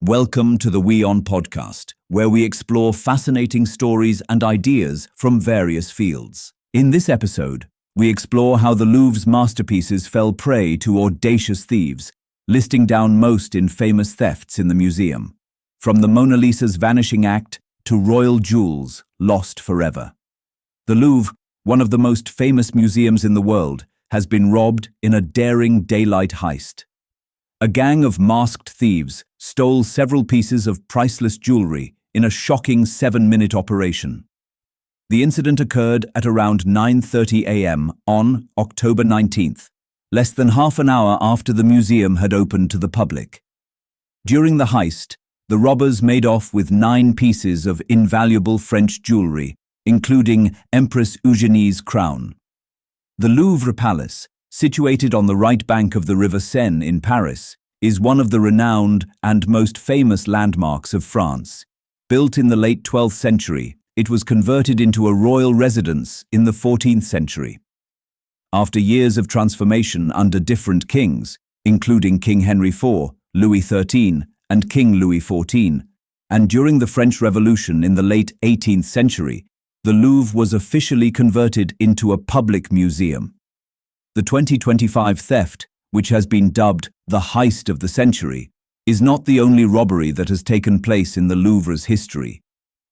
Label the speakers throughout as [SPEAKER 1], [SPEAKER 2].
[SPEAKER 1] Welcome to the WION podcast, where we explore fascinating stories and ideas from various fields. In this episode, we explore how the Louvre's masterpieces fell prey to audacious thieves, listing down most infamous thefts in the museum, from the Mona Lisa's vanishing act to royal jewels lost forever. The Louvre, one of the most famous museums in the world, has been robbed in a daring daylight heist. A gang of masked thieves stole several pieces of priceless jewelry in a shocking 7-minute operation. The incident occurred at around 9:30 a.m. on October 19th, less than half an hour after the museum had opened to the public. During the heist, the robbers made off with 9 pieces of invaluable French jewelry, including Empress Eugénie's crown. The Louvre Palace, situated on the right bank of the River Seine in Paris, is one of the renowned and most famous landmarks of France. Built in the late 12th century, it was converted into a royal residence in the 14th century. After years of transformation under different kings, including King Henry IV, Louis XIII, and King Louis XIV, and during the French Revolution in the late 18th century, the Louvre was officially converted into a public museum. The 2025 theft, which has been dubbed the heist of the century, is not the only robbery that has taken place in the Louvre's history.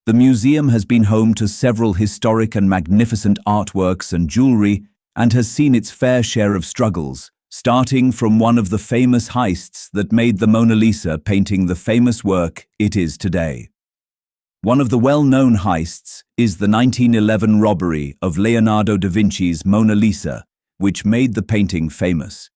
[SPEAKER 1] The museum has been home to several historic and magnificent artworks and jewelry and has seen its fair share of struggles, starting from one of the famous heists that made the Mona Lisa painting the famous work it is today. One of the well-known heists is the 1911 robbery of Leonardo da Vinci's Mona Lisa, which made the painting famous.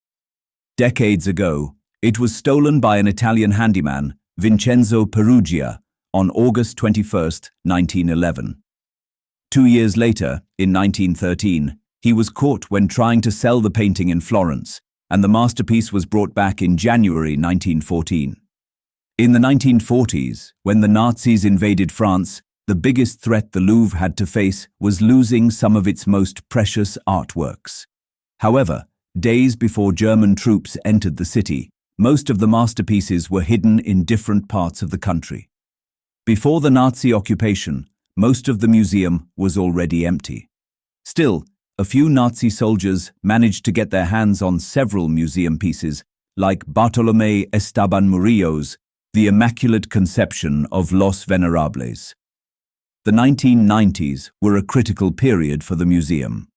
[SPEAKER 1] Decades ago, it was stolen by an Italian handyman, Vincenzo Peruggia, on August 21, 1911. 2 years later, in 1913, he was caught when trying to sell the painting in Florence, and the masterpiece was brought back in January 1914. In the 1940s, when the Nazis invaded France, the biggest threat the Louvre had to face was losing some of its most precious artworks. However, days before German troops entered the city, most of the masterpieces were hidden in different parts of the country. Before the Nazi occupation, most of the museum was already empty. Still, a few Nazi soldiers managed to get their hands on several museum pieces, like Bartolomé Esteban Murillo's The Immaculate Conception of Los Venerables. The 1990s were a critical period for the museum.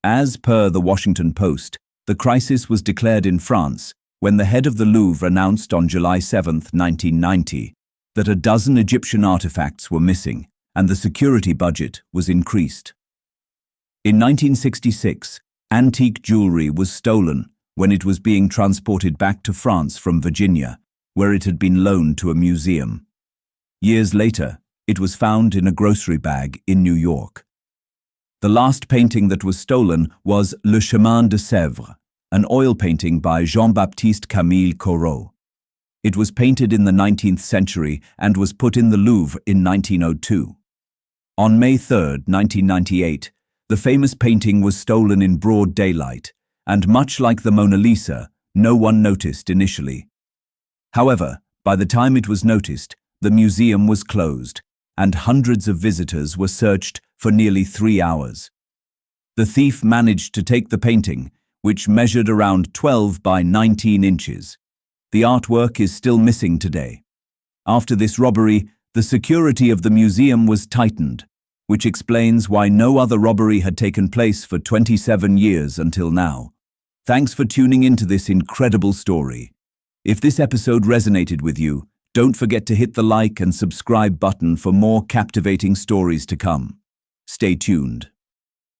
[SPEAKER 1] As per the Washington Post, the crisis was declared in France when the head of the Louvre announced on July 7, 1990, that a dozen Egyptian artifacts were missing and the security budget was increased. In 1966, antique jewelry was stolen when it was being transported back to France from Virginia, where it had been loaned to a museum. Years later, it was found in a grocery bag in New York. The last painting that was stolen was Le Chemin de Sèvres, an oil painting by Jean-Baptiste Camille Corot. It was painted in the 19th century and was put in the Louvre in 1902. On May 3, 1998, the famous painting was stolen in broad daylight, and much like the Mona Lisa, no one noticed initially. However, by the time it was noticed, the museum was closed, and hundreds of visitors were searched for nearly 3 hours. The thief managed to take the painting, which measured around 12 by 19 inches. The artwork is still missing today. After this robbery, the security of the museum was tightened, which explains why no other robbery had taken place for 27 years until now. Thanks for tuning into this incredible story. If this episode resonated with you, don't forget to hit the like and subscribe button for more captivating stories to come. Stay tuned.